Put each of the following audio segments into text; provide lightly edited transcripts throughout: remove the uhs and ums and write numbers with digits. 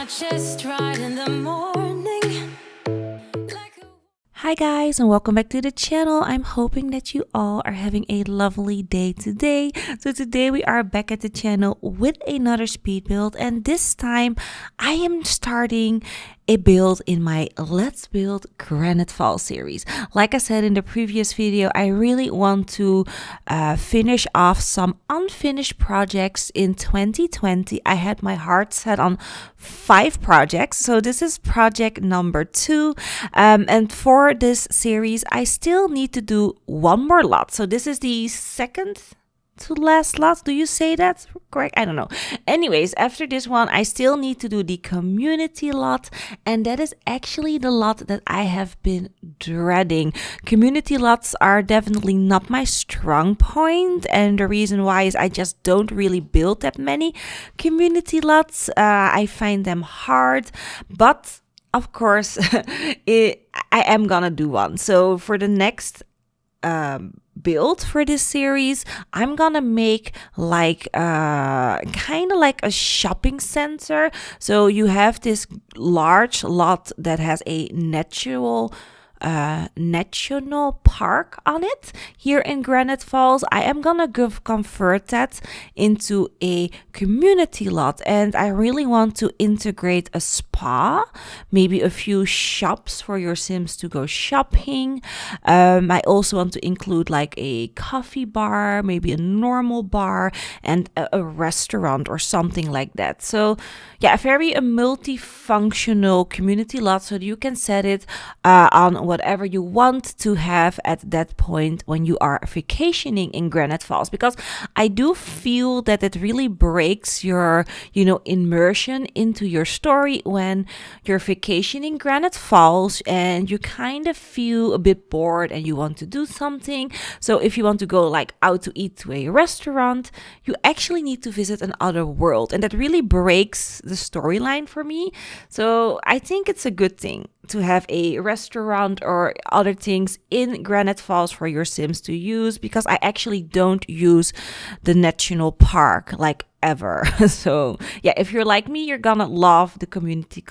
chest right in the morning. Hi guys, and welcome back to the channel. I'm hoping that you all are having a lovely day today. So today we are back at the channel with another speed build, and this time I am starting a build in my Let's Build Granite Falls series. Like I said in the previous video, I really want to finish off some unfinished projects in 2020. I had my heart set on 5 projects, so this is project number 2, and for this series I still need to do one more lot. So this is the second to last lot. Do you say that's correct? I don't know. Anyways, after this one I still need to do the community lot, and that is actually the lot that I have been dreading. Community lots are definitely not my strong point, and the reason why is I just don't really build that many community lots. I find them hard, but of course I am gonna do one. So for the next build for this series, I'm gonna make like kind of like a shopping center. So you have this large lot that has a national park on it here in Granite Falls. I am gonna convert that into a community lot, and I really want to integrate a spa, maybe a few shops for your Sims to go shopping. I also want to include like a coffee bar, maybe a normal bar, and a restaurant or something like that. So yeah, a very multifunctional community lot, so that you can set it on whatever you want to have at that point when you are vacationing in Granite Falls, because I do feel that it really breaks your, immersion into your story when you're vacationing Granite Falls and you kind of feel a bit bored and you want to do something. So if you want to go like out to eat to a restaurant, you actually need to visit another world, and that really breaks the storyline for me. So I think it's a good thing to have a restaurant or other things in Granite Falls for your Sims to use, because I actually don't use the national park like ever. So yeah, if you're like me, you're gonna love the community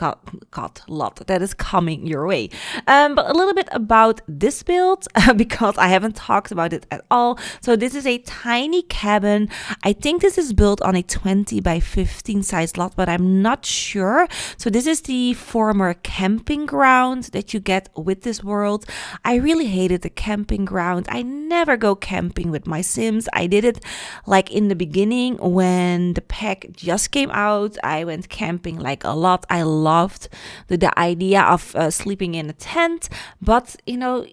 lot that is coming your way. But a little bit about this build because I haven't talked about it at all. So this is a tiny cabin. I think this is built on a 20 by 15 size lot, but I'm not sure. So this is the former camping ground that you get with this world. I really hated the camping ground. I never go camping with my Sims. I did it like in the beginning when the pack just came out. I went camping like a lot. I loved the idea of sleeping in a tent, but you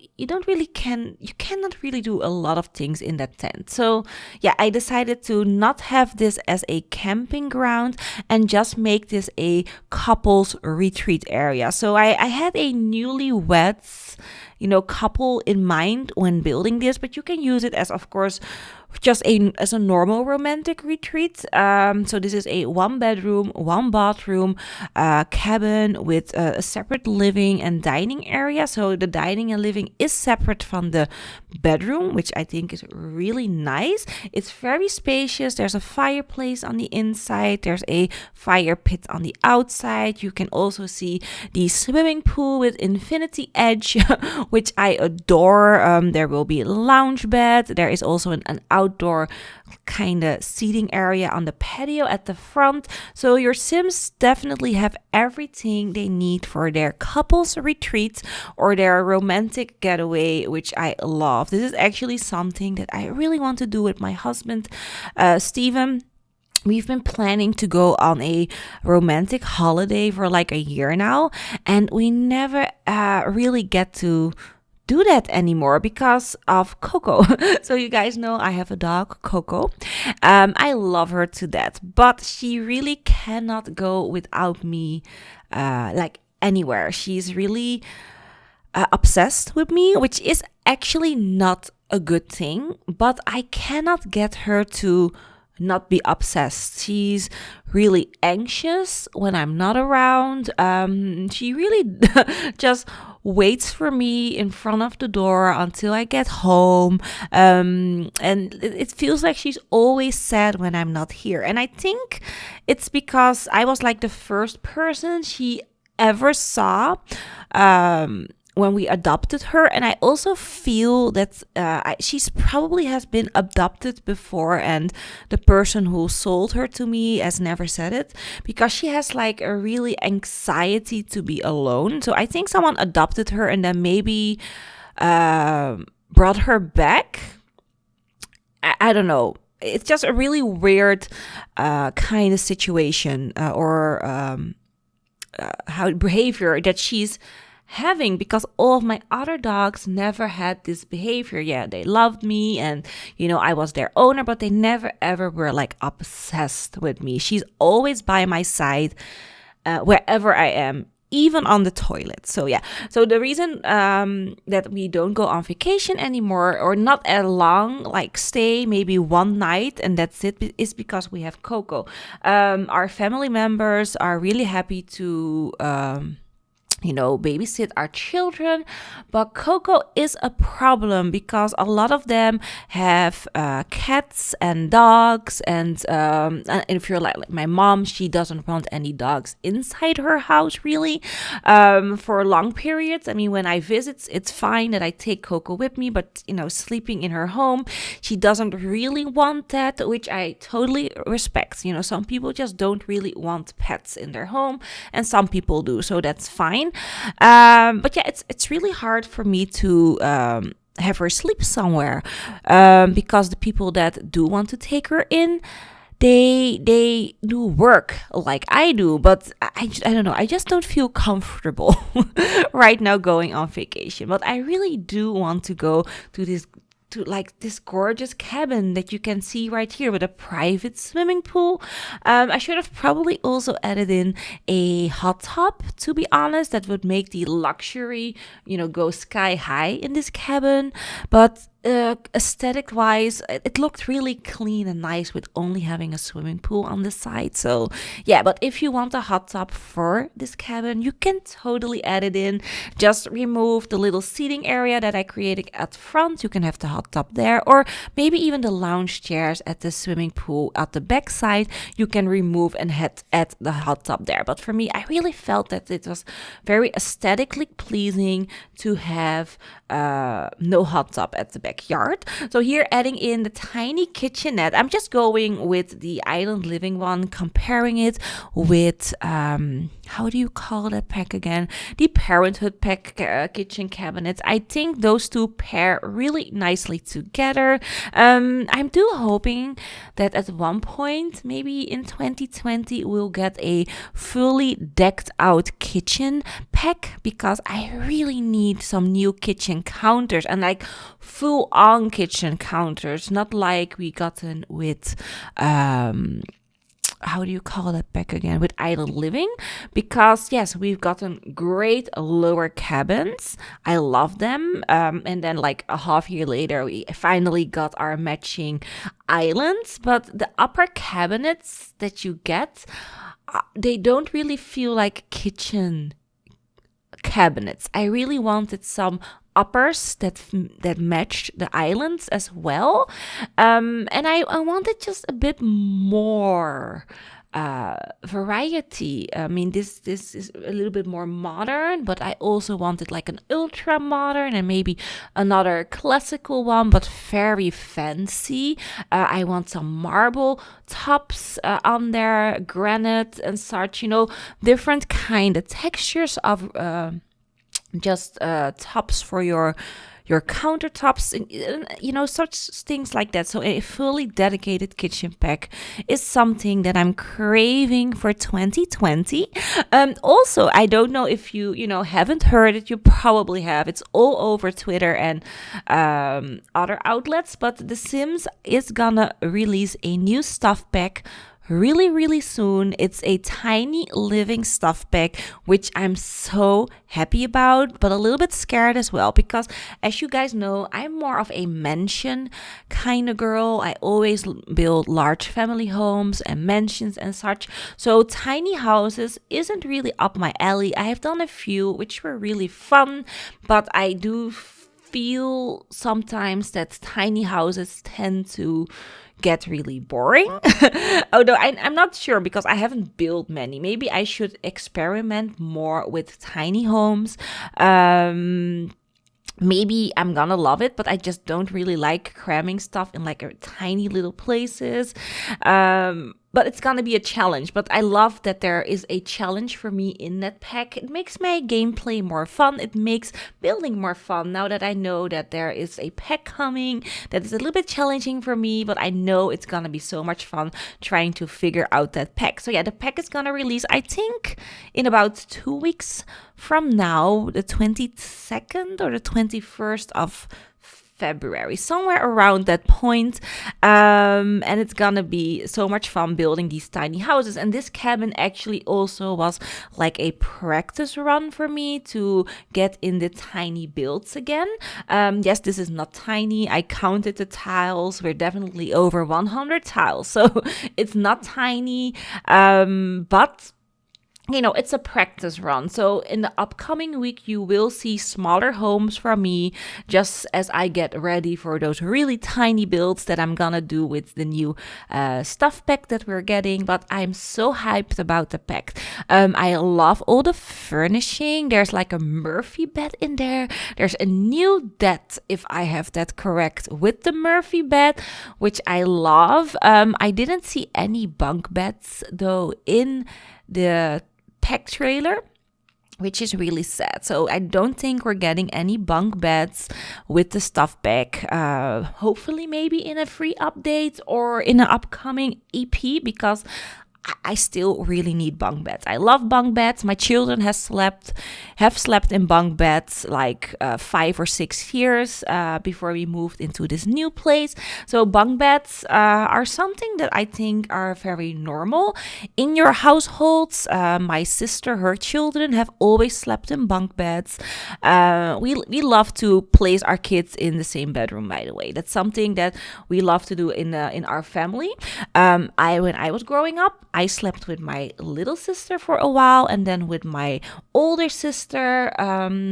cannot really do a lot of things in that tent. So yeah, I decided to not have this as a camping ground and just make this a couples retreat area. So I had a newlyweds couple in mind when building this, but you can use it as, of course, just as a normal romantic retreat. So this is a 1 bedroom, 1 bathroom cabin with a separate living and dining area. So the dining and living is separate from the bedroom, which I think is really nice. It's very spacious. There's a fireplace on the inside. There's a fire pit on the outside. You can also see the swimming pool with infinity edge, which I adore. There will be a lounge bed. There is also an outdoor kind of seating area on the patio at the front. So your Sims definitely have everything they need for their couples retreat or their romantic getaway, which I love. This is actually something that I really want to do with my husband, Steven. We've been planning to go on a romantic holiday for like a year now, and we never really get to do that anymore because of Coco. So you guys know I have a dog, Coco. I love her to death, but she really cannot go without me like anywhere. She's really obsessed with me, which is actually not a good thing, but I cannot get her to not be obsessed. She's really anxious when I'm not around. She really just waits for me in front of the door until I get home. And it feels like she's always sad when I'm not here. And I think it's because I was like the first person she ever saw when we adopted her. And I also feel that she's probably has been adopted before, and the person who sold her to me has never said it, because she has like a really anxiety to be alone. So I think someone adopted her and then maybe brought her back. I don't know. It's just a really weird kind of situation or how behavior that she's having, because all of my other dogs never had this behavior. Yeah, they loved me and, you know, I was their owner, but they never ever were like obsessed with me. She's always by my side wherever I am, even on the toilet. So yeah, so the reason that we don't go on vacation anymore, or not a long like stay, maybe one night and that's it, is because we have Coco. Our family members are really happy to babysit our children, but Coco is a problem because a lot of them have cats and dogs, and if you're like my mom, she doesn't want any dogs inside her house really for long periods. I mean, when I visit, it's fine that I take Coco with me, but sleeping in her home, she doesn't really want that, which I totally respect. Some people just don't really want pets in their home, and some people do, so that's fine. But yeah, it's really hard for me to have her sleep somewhere because the people that do want to take her in, they do work like I do, but I don't know, I just don't feel comfortable right now going on vacation. But I really do want to go to this gorgeous cabin that you can see right here with a private swimming pool. I should have probably also added in a hot tub, to be honest. That would make the luxury, go sky high in this cabin. But aesthetic wise, it looked really clean and nice with only having a swimming pool on the side. So yeah, but if you want a hot tub for this cabin, you can totally add it in. Just remove the little seating area that I created at front. You can have the hot tub there, or maybe even the lounge chairs at the swimming pool at the back side. You can remove and add the hot tub there. But for me, I really felt that it was very aesthetically pleasing to have no hot tub at the backyard. So here, adding in the tiny kitchenette. I'm just going with the Island Living one, comparing it with how do you call that pack again? The Parenthood pack kitchen cabinets. I think those two pair really nicely together. I'm hoping that at one point, maybe in 2020, we'll get a fully decked out kitchen pack, because I really need some new kitchen counters, and like full on kitchen counters, not like we gotten with how do you call that back again, with Island Living, because yes, we've gotten great lower cabins. I love them. And then like a half year later, we finally got our matching islands, but the upper cabinets that you get, they don't really feel like kitchen cabinets. I really wanted some uppers that matched the islands as well, and I wanted just a bit more variety. I mean, this is a little bit more modern, but I also wanted like an ultra modern and maybe another classical one, but very fancy. I want some marble tops on there, granite and such, different kind of textures of just tops for your countertops, such things like that. So a fully dedicated kitchen pack is something that I'm craving for 2020. Also, I don't know if you haven't heard it. You probably have. It's all over Twitter and other outlets, but The Sims is gonna release a new stuff pack really soon. It's a tiny living stuff bag, which I'm so happy about, but a little bit scared as well, because as you guys know, I'm more of a mansion kind of girl. I always build large family homes and mansions and such. So tiny houses isn't really up my alley. I have done a few which were really fun, but I do feel sometimes that tiny houses tend to get really boring. Although I'm not sure, because I haven't built many. Maybe I should experiment more with tiny homes. Maybe I'm gonna love it, but I just don't really like cramming stuff in like a tiny little places. But it's gonna be a challenge. But I love that there is a challenge for me in that pack. It makes my gameplay more fun. It makes building more fun now that I know that there is a pack coming that is a little bit challenging for me, but I know it's gonna be so much fun trying to figure out that pack. So yeah, the pack is gonna release, I think, in about 2 weeks from now, the 22nd or the 21st of February, somewhere around that point. And it's gonna be so much fun building these tiny houses. And this cabin actually also was like a practice run for me to get in the tiny builds again. Yes, this is not tiny. I counted the tiles. We're definitely over 100 tiles, so it's not tiny, but you know, it's a practice run. So in the upcoming week, you will see smaller homes from me, just as I get ready for those really tiny builds that I'm gonna do with the new stuff pack that we're getting. But I'm so hyped about the pack. I love all the furnishing. There's like a Murphy bed in there. There's a new bed, if I have that correct, with the Murphy bed, which I love. I didn't see any bunk beds though in the pack trailer, which is really sad. So I don't think we're getting any bunk beds with the stuff bag. Hopefully maybe in a free update or in an upcoming EP, because I still really need bunk beds. I love bunk beds. My children have slept in bunk beds like 5 or 6 years before we moved into this new place. So bunk beds are something that I think are very normal in your households. My sister, her children have always slept in bunk beds. We love to place our kids in the same bedroom, by the way. That's something that we love to do in our family. When I was growing up, I slept with my little sister for a while, and then with my older sister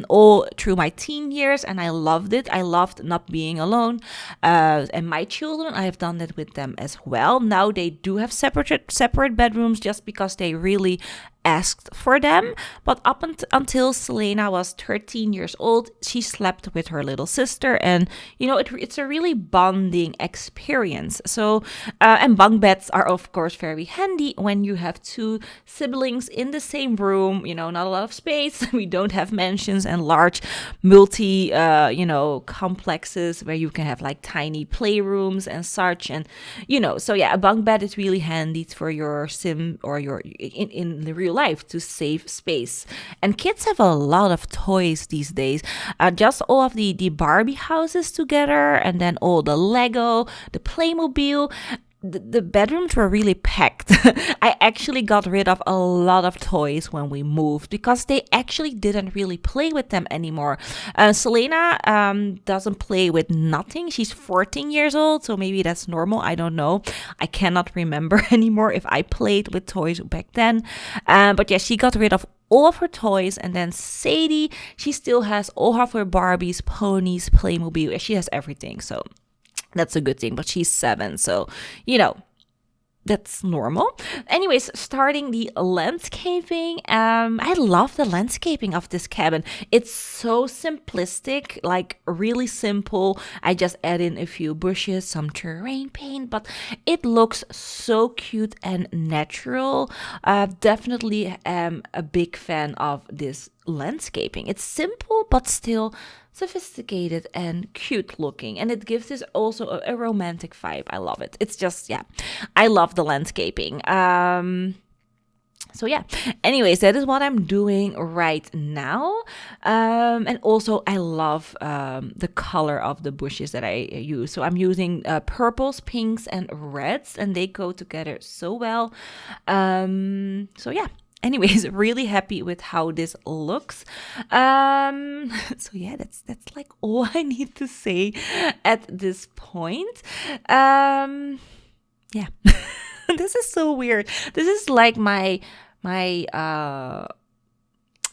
all through my teen years, and I loved it. I loved not being alone. And my children, I have done that with them as well. Now they do have separate bedrooms, just because they really asked for them. But up until Selena was 13 years old, she slept with her little sister, and you know, it's a really bonding experience. So and bunk beds are of course very handy when you have two siblings in the same room. You know, not a lot of space. We don't have mansions and large multi complexes where you can have like tiny playrooms and such. And you know, so yeah, a bunk bed is really handy for your sim or your in the real life to save space. And kids have a lot of toys these days. Just all of the Barbie houses together, and then all the Lego, the Playmobil. The bedrooms were really packed. I actually got rid of a lot of toys when we moved, because they actually didn't really play with them anymore. Selena doesn't play with nothing. She's 14 years old, so maybe that's normal. I don't know. I cannot remember anymore if I played with toys back then. But yeah, she got rid of all of her toys. And then Sadie, she still has all of her Barbies, ponies, Playmobil. She has everything, so that's a good thing. But she's 7, so you know, that's normal. Anyways, starting the landscaping. I love the landscaping of this cabin. It's so simplistic, like really simple. I just add in a few bushes, some terrain paint, but it looks so cute and natural. Definitely am a big fan of this landscaping. It's simple but still sophisticated and cute looking, and it gives this also a romantic vibe. I love it. It's just, yeah, I love the landscaping. So yeah, anyways, that is what I'm doing right now. And also I love the color of the bushes that I use. So I'm using purples, pinks, and reds, and they go together so well. So yeah. Anyways, really happy with how this looks. So yeah, that's like all I need to say at this point. Yeah. This is so weird. This is like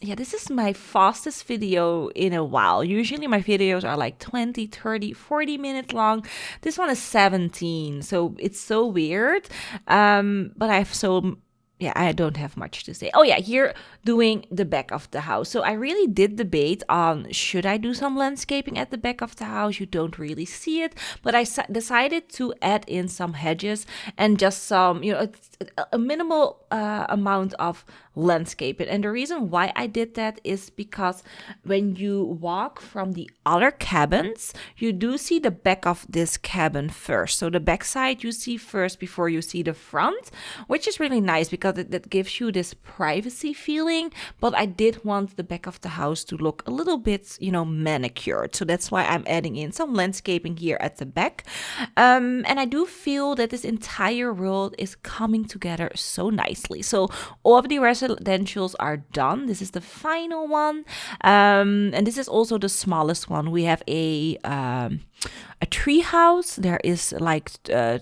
this is my fastest video in a while. Usually my videos are like 20, 30, 40 minutes long. This one is 17, so it's so weird. But I don't have much to say. Oh yeah, here doing the back of the house. So I really did debate on should I do some landscaping at the back of the house. You don't really see it, but I decided to add in some hedges and just some, a minimal amount of landscaping. And the reason why I did that is because when you walk from the other cabins, you do see the back of this cabin first. So the back side you see first before you see the front, which is really nice because that gives you this privacy feeling. But I did want the back of the house to look a little bit, manicured. So that's why I'm adding in some landscaping here at the back. And I do feel that this entire world is coming together so nicely. So all of the residentials are done. This is the final one. And this is also the smallest one. We have a tree house. There is like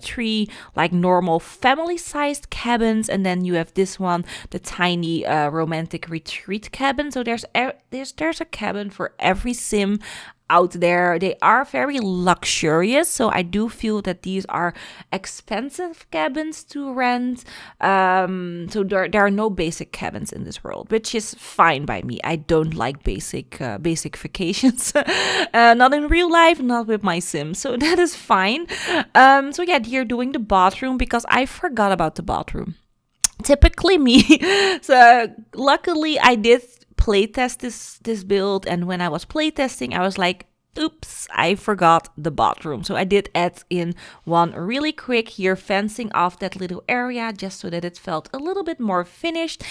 three like normal family-sized cabins, and then you have this one, the tiny romantic retreat cabin. So there's a cabin for every sim out there. They are very luxurious, so I do feel that these are expensive cabins to rent. So there are no basic cabins in this world, which is fine by me. I don't like basic vacations, not in real life, not with my Sims, so that is fine. So yeah, here doing the bathroom because I forgot about the bathroom. Typically me. So luckily I did playtest this build, and when I was playtesting I was like, oops, I forgot the bathroom. So I did add in one really quick here, fencing off that little area just so that it felt a little bit more finished.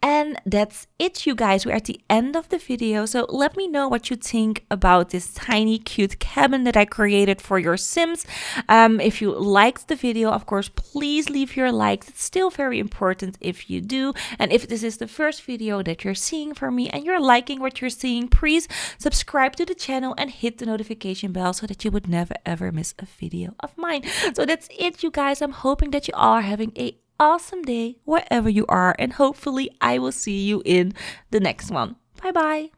And that's it, you guys. We're at the end of the video. So let me know what you think about this tiny cute cabin that I created for your Sims. If you liked the video, of course, please leave your likes. It's still very important if you do. And if this is the first video that you're seeing from me and you're liking what you're seeing, please subscribe to the channel and hit the notification bell so that you would never ever miss a video of mine. So that's it, you guys. I'm hoping that you all are having an awesome day wherever you are, and hopefully I will see you in the next one. Bye bye.